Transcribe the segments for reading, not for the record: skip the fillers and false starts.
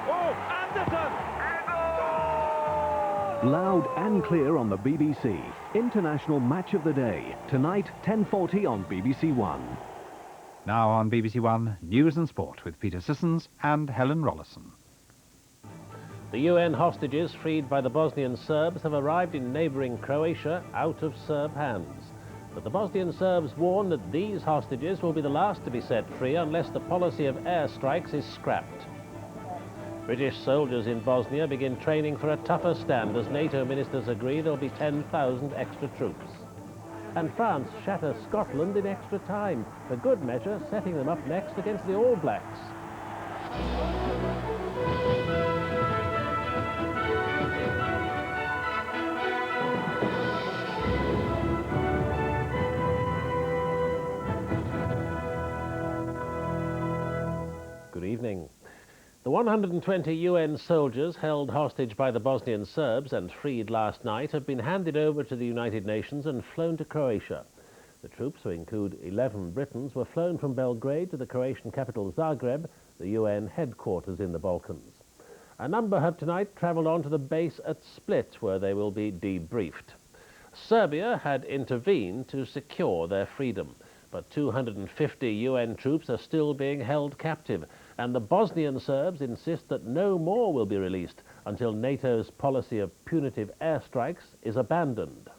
Oh, Anderson! Loud and clear on the BBC. International Match of the Day. Tonight, 10:40 on BBC One. Now on BBC One, News and Sport with Peter Sissons and Helen Rollison. The UN hostages freed by the Bosnian Serbs have arrived in neighbouring Croatia out of Serb hands. But the Bosnian Serbs warn that these hostages will be the last to be set free unless the policy of airstrikes is scrapped. British soldiers in Bosnia begin training for a tougher stand as NATO ministers agree there'll be 10,000 extra troops. And France shatters Scotland in extra time, for good measure setting them up next against the All Blacks. Good evening. The 120 UN soldiers held hostage by the Bosnian Serbs and freed last night have been handed over to the United Nations and flown to Croatia. The troops, who include 11 Britons, were flown from Belgrade to the Croatian capital Zagreb, the UN headquarters in the Balkans. A number have tonight travelled on to the base at Split, where they will be debriefed. Serbia had intervened to secure their freedom, but 250 UN troops are still being held captive, and the Bosnian Serbs insist that no more will be released until NATO's policy of punitive airstrikes is abandoned.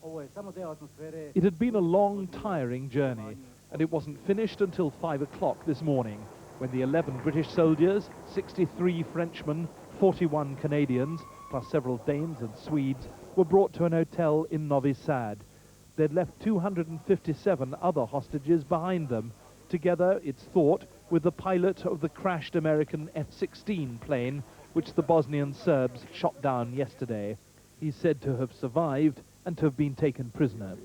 It had been a long, tiring journey, and it wasn't finished until 5 o'clock this morning, when the 11 British soldiers, 63 Frenchmen, 41 Canadians, plus several Danes and Swedes, were brought to an hotel in Novi Sad. They'd left 257 other hostages behind them, together, it's thought, with the pilot of the crashed American F-16 plane, which the Bosnian Serbs shot down yesterday. He's said to have survived and to have been taken prisoner.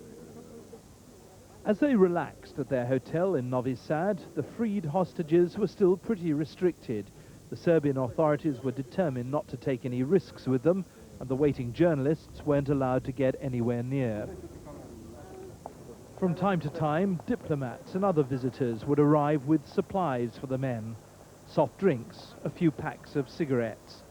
As they relaxed at their hotel in Novi Sad, the freed hostages were still pretty restricted. The Serbian authorities were determined not to take any risks with them, and the waiting journalists weren't allowed to get anywhere near. From time to time, diplomats and other visitors would arrive with supplies for the men. Soft drinks, a few packs of cigarettes.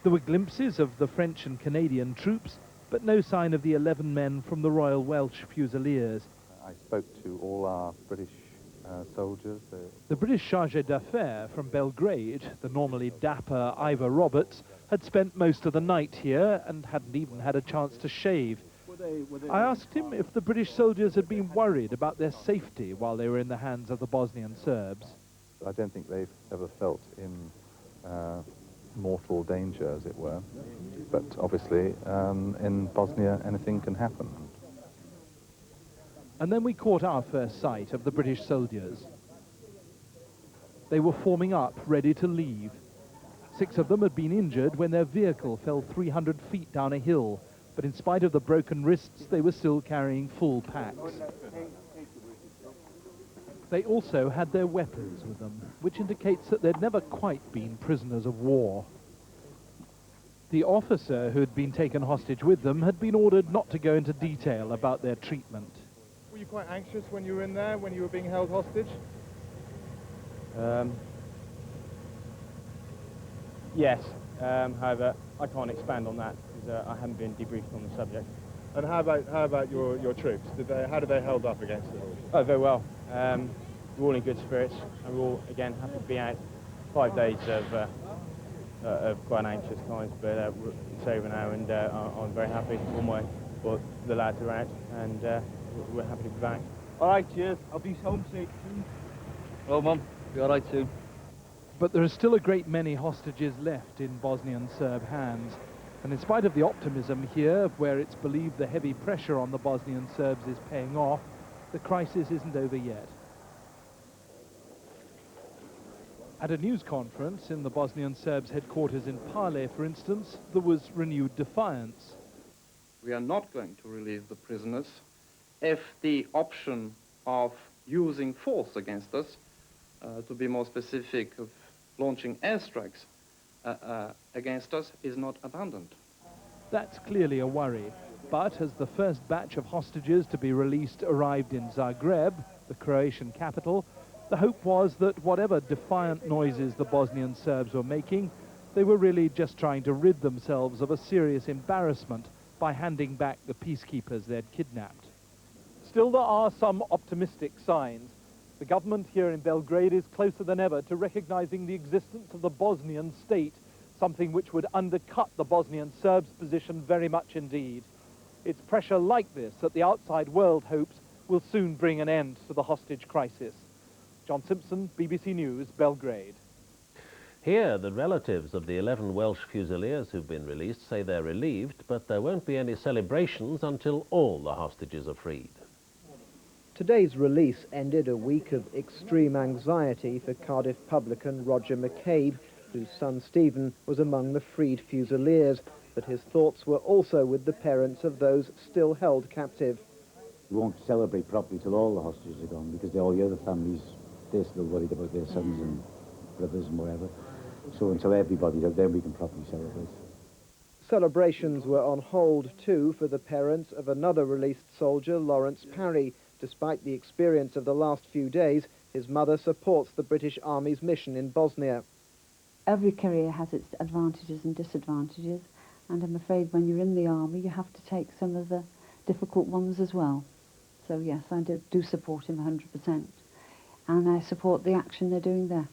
There were glimpses of the French and Canadian troops, but no sign of the 11 men from the Royal Welsh Fusiliers. I spoke to all our British soldiers. The British chargé d'affaires from Belgrade, the normally dapper Ivor Roberts, had spent most of the night here and hadn't even had a chance to shave. I asked him if the British soldiers had been worried about their safety while they were in the hands of the Bosnian Serbs. I don't think they've ever felt in mortal danger, as it were. But obviously, in Bosnia, anything can happen. And then we caught our first sight of the British soldiers. They were forming up, ready to leave. 6 of them had been injured when their vehicle fell 300 feet down a hill. But in spite of the broken wrists, they were still carrying full packs. They also had their weapons with them, which indicates that they'd never quite been prisoners of war. The officer who had been taken hostage with them had been ordered not to go into detail about their treatment. Were you quite anxious when you were in there, when you were being held hostage? Yes, however, I can't expand on that. I haven't been debriefed on the subject. And how about your troops? How did they hold up against it all? Oh, very well. We're all in good spirits, and we're all again happy to be out. 5 days of quite anxious times, but it's over now, and I'm very happy. But the lads are out, and we're happy to be back. All right, cheers. I'll be home safe soon. Hello, Mum. Be all right soon. But there are still a great many hostages left in Bosnian Serb hands. And in spite of the optimism here, where it's believed the heavy pressure on the Bosnian Serbs is paying off, the crisis isn't over yet. At a news conference in the Bosnian Serbs' headquarters in Pale, for instance, there was renewed defiance. We are not going to release the prisoners if the option of using force against us, to be more specific, of launching airstrikes against us, is not abandoned. That's clearly a worry. But as the first batch of hostages to be released arrived in Zagreb, the Croatian capital, The hope was that whatever defiant noises the Bosnian Serbs were making, they were really just trying to rid themselves of a serious embarrassment by handing back the peacekeepers they'd kidnapped. Still, there are some optimistic signs. The government here in Belgrade is closer than ever to recognizing the existence of the Bosnian state, something which would undercut the Bosnian Serbs' position very much indeed. It's pressure like this that the outside world hopes will soon bring an end to the hostage crisis. John Simpson, BBC News, Belgrade. Here, the relatives of the 11 Welsh Fusiliers who've been released say they're relieved, but there won't be any celebrations until all the hostages are freed. Today's release ended a week of extreme anxiety for Cardiff publican Roger McCabe, whose son Stephen was among the freed Fusiliers, but his thoughts were also with the parents of those still held captive. We won't celebrate properly till all the hostages are gone, because all the other families, they're still worried about their sons and brothers and whatever. So until everybody's out, then we can properly celebrate. Celebrations were on hold too for the parents of another released soldier, Lawrence Parry. Despite the experience of the last few days, his mother supports the British Army's mission in Bosnia. Every career has its advantages and disadvantages, and I'm afraid when you're in the army you have to take some of the difficult ones as well. So yes, I do support him 100%, and I support the action they're doing there.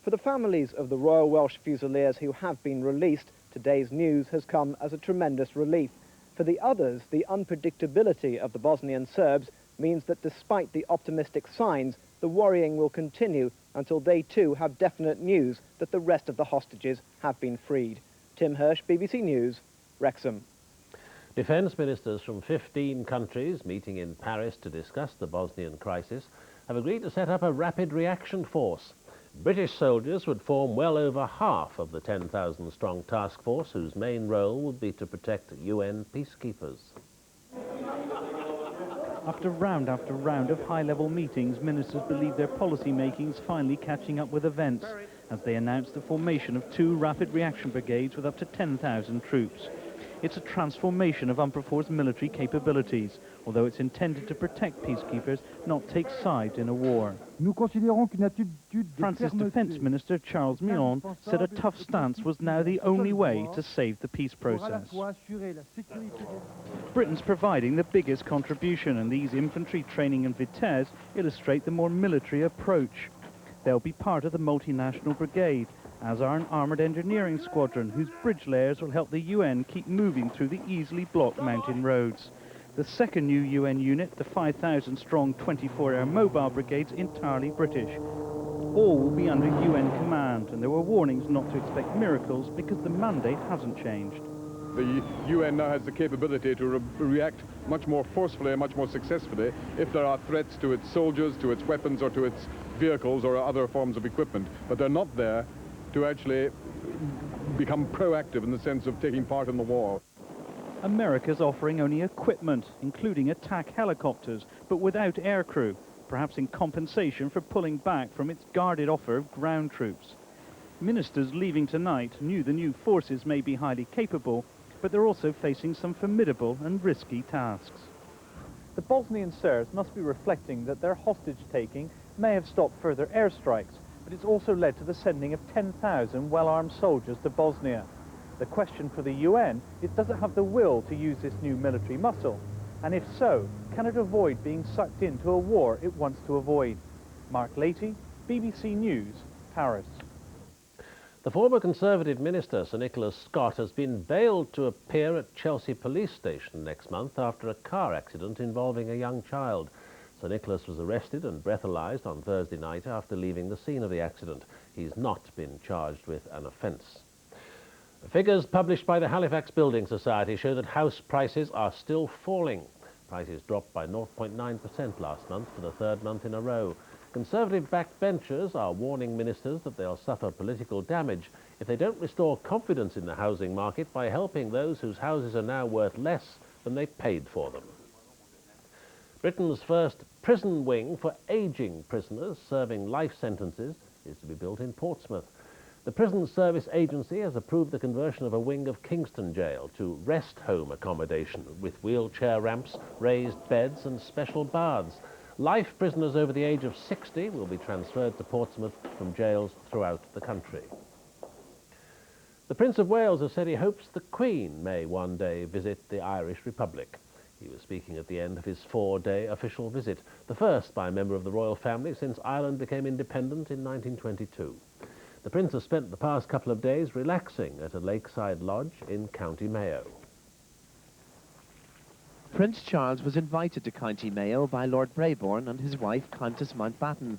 For the families of the Royal Welsh Fusiliers who have been released, today's news has come as a tremendous relief. For the others, the unpredictability of the Bosnian Serbs means that despite the optimistic signs, the worrying will continue until they too have definite news that the rest of the hostages have been freed. Tim Hirsch, BBC News, Wrexham. Defence ministers from 15 countries meeting in Paris to discuss the Bosnian crisis have agreed to set up a rapid reaction force. British soldiers would form well over half of the 10,000-strong task force whose main role would be to protect UN peacekeepers. After round of high-level meetings, ministers believe their policy-making is finally catching up with events, as they announced the formation of 2 rapid reaction brigades with up to 10,000 troops. It's a transformation of UNPROFOR's military capabilities, although it's intended to protect peacekeepers, not take sides in a war. France's Defence Minister Charles Millon said a tough stance was now the only way to save the peace process. Britain's providing the biggest contribution, and these infantry training and vitesse illustrate the more military approach. They'll be part of the multinational brigade, as are an armoured engineering squadron whose bridge layers will help the UN keep moving through the easily blocked mountain roads. The second new UN unit, the 5,000-strong 24-hour mobile brigades, entirely British. All will be under UN command, and there were warnings not to expect miracles because the mandate hasn't changed. The UN now has the capability to react much more forcefully and much more successfully if there are threats to its soldiers, to its weapons, or to its vehicles or other forms of equipment. But they're not there to actually become proactive in the sense of taking part in the war. America's offering only equipment, including attack helicopters, but without aircrew, perhaps in compensation for pulling back from its guarded offer of ground troops. Ministers leaving tonight knew the new forces may be highly capable, but they're also facing some formidable and risky tasks. The Bosnian Serbs must be reflecting that their hostage-taking may have stopped further airstrikes, but it's also led to the sending of 10,000 well-armed soldiers to Bosnia. The question for the UN is, does it have the will to use this new military muscle? And if so, can it avoid being sucked into a war it wants to avoid? Mark Leahy, BBC News, Paris. The former Conservative minister, Sir Nicholas Scott, has been bailed to appear at Chelsea Police Station next month after a car accident involving a young child. Sir Nicholas was arrested and breathalyzed on Thursday night after leaving the scene of the accident. He's not been charged with an offence. Figures published by the Halifax Building Society show that house prices are still falling. Prices dropped by 0.9% last month for the 3rd month in a row. Conservative backbenchers are warning ministers that they'll suffer political damage if they don't restore confidence in the housing market by helping those whose houses are now worth less than they paid for them. Britain's first prison wing for ageing prisoners serving life sentences is to be built in Portsmouth. The Prison Service Agency has approved the conversion of a wing of Kingston Jail to rest home accommodation with wheelchair ramps, raised beds and special baths. Life prisoners over the age of 60 will be transferred to Portsmouth from jails throughout the country. The Prince of Wales has said he hopes the Queen may one day visit the Irish Republic. He was speaking at the end of his 4-day official visit, the first by a member of the royal family since Ireland became independent in 1922. The Prince has spent the past couple of days relaxing at a lakeside lodge in County Mayo. Prince Charles was invited to County Mayo by Lord Brabourne and his wife Countess Mountbatten.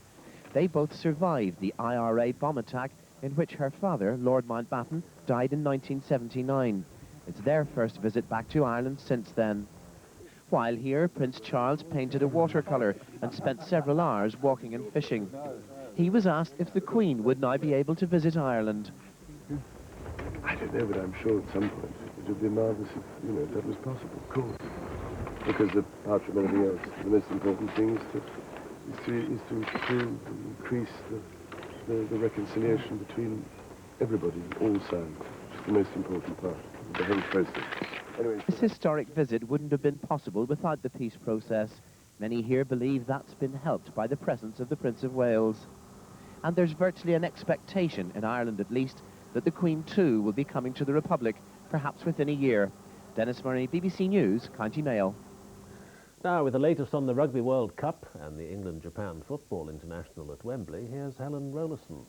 They both survived the IRA bomb attack in which her father, Lord Mountbatten, died in 1979. It's their first visit back to Ireland since then. While here, Prince Charles painted a watercolour and spent several hours walking and fishing. He was asked if the Queen would now be able to visit Ireland. I don't know, but I'm sure at some point it would be marvellous if, you know, that was possible, of course. Because apart from anything else, the most important thing is to increase the reconciliation between everybody, all sides, which is the most important part of the whole process. Anyway, this historic visit wouldn't have been possible without the peace process. Many here believe that's been helped by the presence of the Prince of Wales. And there's virtually an expectation, in Ireland at least, that the Queen too will be coming to the Republic, perhaps within a year. Dennis Murray, BBC News, County Mayo. Now, with the latest on the Rugby World Cup and the England-Japan Football International at Wembley, here's Helen Rollason.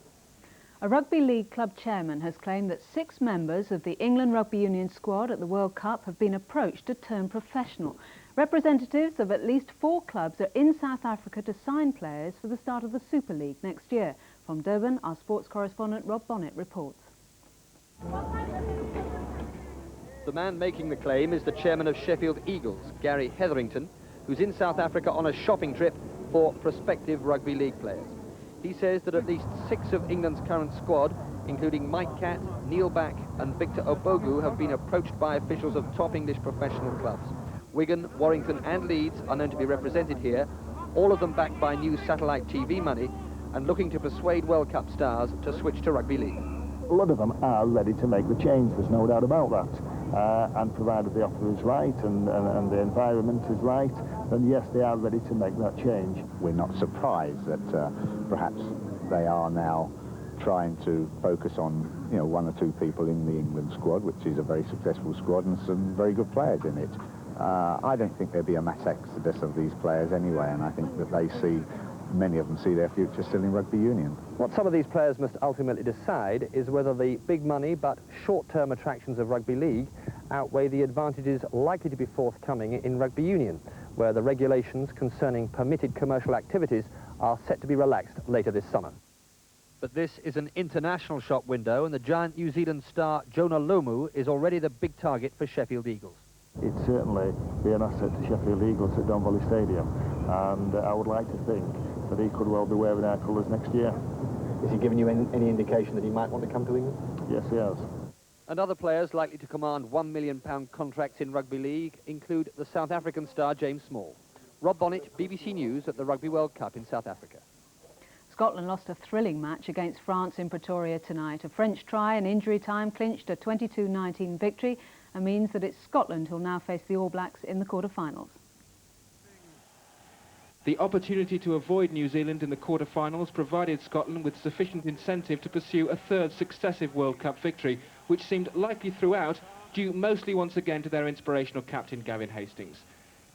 A Rugby League club chairman has claimed that 6 members of the England Rugby Union squad at the World Cup have been approached to turn professional. Representatives of at least 4 clubs are in South Africa to sign players for the start of the Super League next year. From Durban, our sports correspondent Rob Bonnet reports. The man making the claim is the chairman of Sheffield Eagles, Gary Hetherington, who's in South Africa on a shopping trip for prospective rugby league players. He says that at least 6 of England's current squad, including Mike Catt, Neil Back and Victor Obogu, have been approached by officials of top English professional clubs. Wigan, Warrington and Leeds are known to be represented here, all of them backed by new satellite TV money and looking to persuade World Cup stars to switch to rugby league. A lot of them are ready to make the change, there's no doubt about that. And provided the offer is right and the environment is right, then yes, they are ready to make that change. We're not surprised that perhaps they are now trying to focus on, you know, 1 or 2 people in the England squad, which is a very successful squad and some very good players in it. I don't think there'll be a mass exodus of these players anyway, and I think that many of them see their future still in rugby union. What some of these players must ultimately decide is whether the big money but short-term attractions of rugby league outweigh the advantages likely to be forthcoming in rugby union, where the regulations concerning permitted commercial activities are set to be relaxed later this summer. But this is an international shop window, and the giant New Zealand star Jonah Lomu is already the big target for Sheffield Eagles. It'd certainly be an asset to Sheffield Eagles at Don Valley Stadium, and I would like to think that he could well be wearing our colours next year. Is he giving you any indication that he might want to come to England? Yes, he has. And other players likely to command £1 million contracts in rugby league include the South African star James Small. Rob Bonnet, BBC News at the Rugby World Cup in South Africa. Scotland lost a thrilling match against France in Pretoria tonight. A French try and injury time clinched a 22-19 victory and means that it's Scotland who'll now face the All Blacks in the quarter-finals. The opportunity to avoid New Zealand in the quarter-finals provided Scotland with sufficient incentive to pursue a 3rd successive World Cup victory, which seemed likely throughout, due mostly once again to their inspirational captain Gavin Hastings.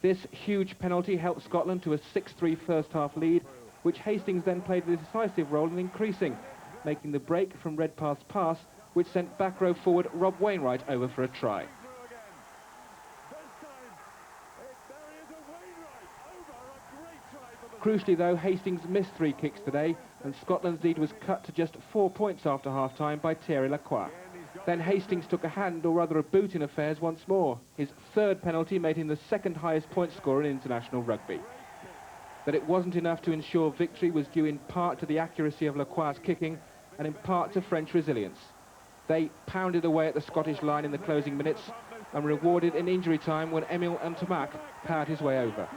This huge penalty helped Scotland to a 6-3 first-half lead, which Hastings then played a decisive role in increasing, making the break from Redpath's pass, which sent back row forward Rob Wainwright over for a try. Crucially though, Hastings missed 3 kicks today, and Scotland's lead was cut to just 4 points after half-time by Thierry Lacroix. Then Hastings took a hand, or rather a boot, in affairs once more. His 3rd penalty made him the 2nd highest point scorer in international rugby. That it wasn't enough to ensure victory was due in part to the accuracy of Lacroix's kicking and in part to French resilience. They pounded away at the Scottish line in the closing minutes and rewarded in injury time when Emile Ntomak powered his way over.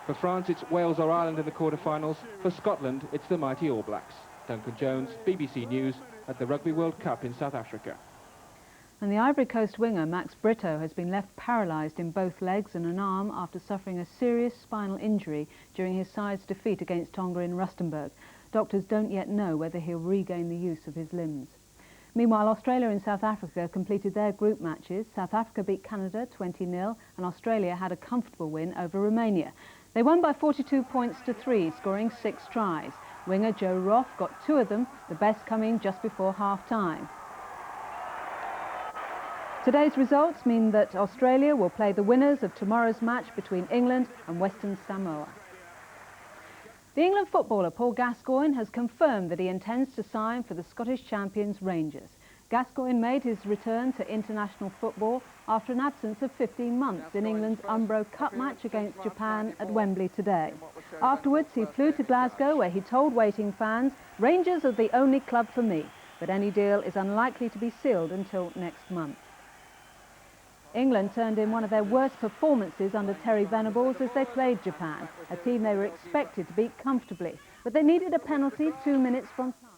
For France, it's Wales or Ireland in the quarter-finals. For Scotland, it's the mighty All Blacks. Duncan Jones, BBC News, at the Rugby World Cup in South Africa. And the Ivory Coast winger Max Brito has been left paralysed in both legs and an arm after suffering a serious spinal injury during his side's defeat against Tonga in Rustenburg. Doctors don't yet know whether he'll regain the use of his limbs. Meanwhile, Australia and South Africa completed their group matches. South Africa beat Canada 20-0 and Australia had a comfortable win over Romania. They won by 42 points to 3, scoring 6 tries. Winger Joe Roth got 2 of them, the best coming just before half-time. Today's results mean that Australia will play the winners of tomorrow's match between England and Western Samoa. The England footballer Paul Gascoigne has confirmed that he intends to sign for the Scottish champions Rangers. Gascoigne made his return to international football after an absence of 15 months in England's Umbro Cup match against Japan at Wembley today. Afterwards, he flew to Glasgow where he told waiting fans, "Rangers are the only club for me, but any deal is unlikely to be sealed until next month." England turned in one of their worst performances under Terry Venables as they played Japan, a team they were expected to beat comfortably. But they needed a penalty 2 minutes from time,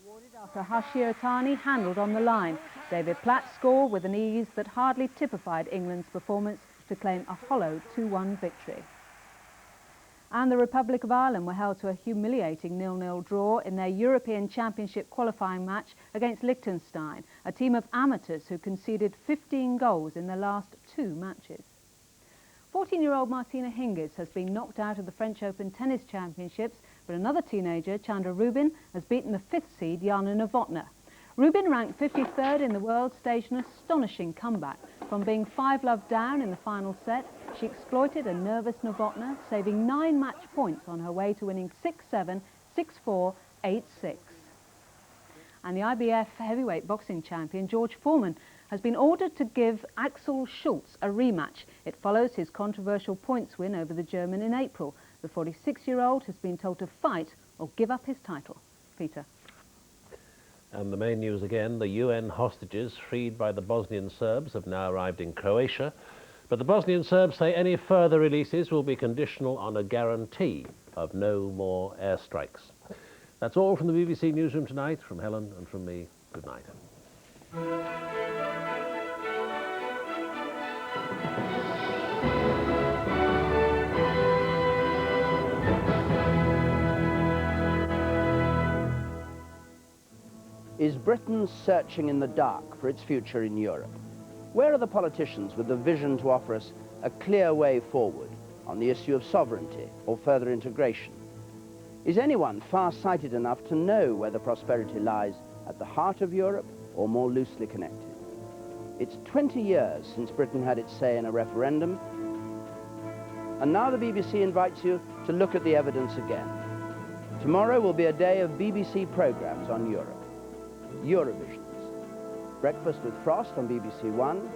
awarded after Hashir Atani handled on the line. David Platt scored with an ease that hardly typified England's performance to claim a hollow 2-1 victory. And the Republic of Ireland were held to a humiliating 0-0 draw in their European Championship qualifying match against Liechtenstein, a team of amateurs who conceded 15 goals in their last 2 matches. 14-year-old Martina Hingis has been knocked out of the French Open Tennis Championships, but another teenager, Chandra Rubin, has beaten the 5th seed Jana Novotná. Rubin, ranked 53rd in the world, staged an astonishing comeback. From being 5-love down in the final set, she exploited a nervous Novotná, saving 9 match points on her way to winning 6-7, 6-4, 8-6. And the IBF heavyweight boxing champion George Foreman has been ordered to give Axel Schulz a rematch. It follows his controversial points win over the German in April. The 46-year-old has been told to fight or give up his title. Peter. And the main news again, the UN hostages freed by the Bosnian Serbs have now arrived in Croatia. But the Bosnian Serbs say any further releases will be conditional on a guarantee of no more airstrikes. That's all from the BBC Newsroom tonight. From Helen and from me, good night. Is Britain searching in the dark for its future in Europe? Where are the politicians with the vision to offer us a clear way forward on the issue of sovereignty or further integration? Is anyone far-sighted enough to know whether prosperity lies at the heart of Europe or more loosely connected? It's 20 years since Britain had its say in a referendum, and now the BBC invites you to look at the evidence again. Tomorrow will be a day of BBC programmes on Europe. Eurovisions. Breakfast with Frost on BBC One,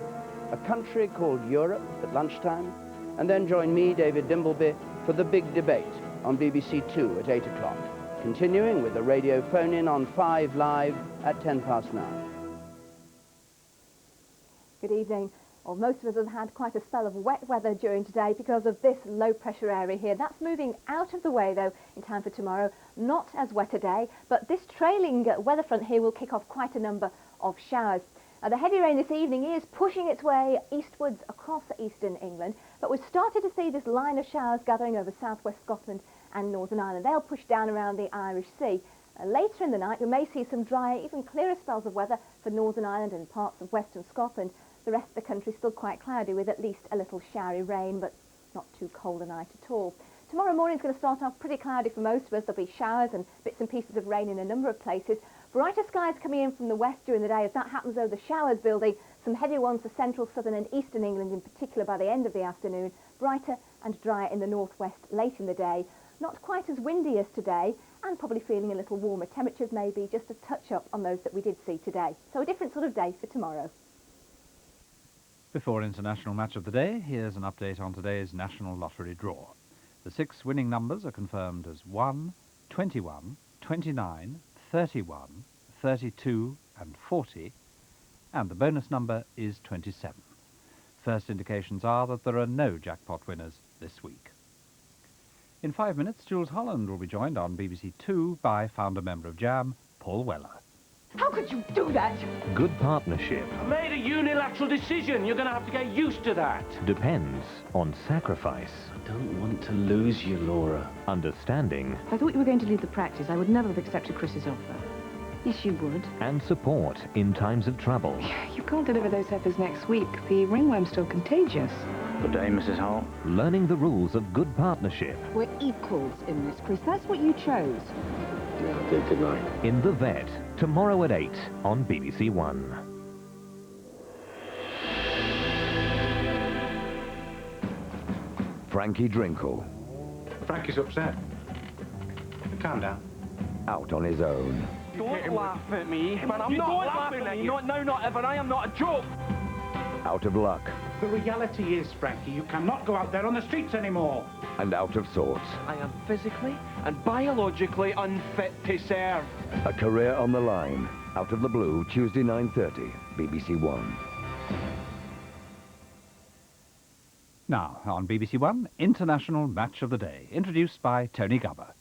A Country Called Europe at lunchtime, and then join me, David Dimbleby, for The Big Debate on BBC Two at 8 o'clock, continuing with the radio phone-in on 5 Live at 9:10. Good evening. Well, most of us have had quite a spell of wet weather during today because of this low-pressure area here. That's moving out of the way, though, in time for tomorrow. Not as wet a day, but this trailing weather front here will kick off quite a number of showers. The heavy rain this evening is pushing its way eastwards across eastern England, but we've started to see this line of showers gathering over southwest Scotland and Northern Ireland. They'll push down around the Irish Sea. Later in the night, we may see some drier, even clearer spells of weather for Northern Ireland and parts of western Scotland. The rest of the country is still quite cloudy with at least a little showery rain, but not too cold a night at all. Tomorrow morning is going to start off pretty cloudy for most of us. There'll be showers and bits and pieces of rain in a number of places. Brighter skies coming in from the west during the day. As that happens, though, the showers building, some heavy ones for central, southern and eastern England in particular by the end of the afternoon. Brighter and drier in the northwest late in the day. Not quite as windy as today, and probably feeling a little warmer. Temperatures maybe just a touch up on those that we did see today. So a different sort of day for tomorrow. Before International Match of the Day, here's an update on today's National Lottery draw. The 6 winning numbers are confirmed as 1, 21, 29, 31, 32 and 40, and the bonus number is 27. First indications are that there are no jackpot winners this week. In 5 minutes, Jools Holland will be joined on BBC Two by founder-member of Jam, Paul Weller. How could you do that? Good partnership I made a unilateral decision. You're going to have to get used to that. depends on sacrifice. I don't want to lose you, Laura. Understanding If I thought you were going to leave the practice, I would never have accepted Chris's offer. Yes, you would. and support in times of trouble. You can't deliver those heifers next week. The ringworm's still contagious. Good day, Mrs. Hall. Learning the rules of good partnership We're equals in this, Chris. That's what you chose. Yeah, I did, didn't I? in The Vet, tomorrow at 8 on BBC One. Frankie Drinkle, Frankie's upset. Calm down. out on his own. Don't laugh at me. Man, I'm not laughing at you. No, not ever. I am not a joke. Out of luck The reality is, Frankie, you cannot go out there on the streets anymore. and out of sorts. I am physically and biologically unfit to serve. A career on the line. Out of the Blue, Tuesday 9:30, BBC One. Now, on BBC One, International Match of the Day, introduced by Tony Gubber.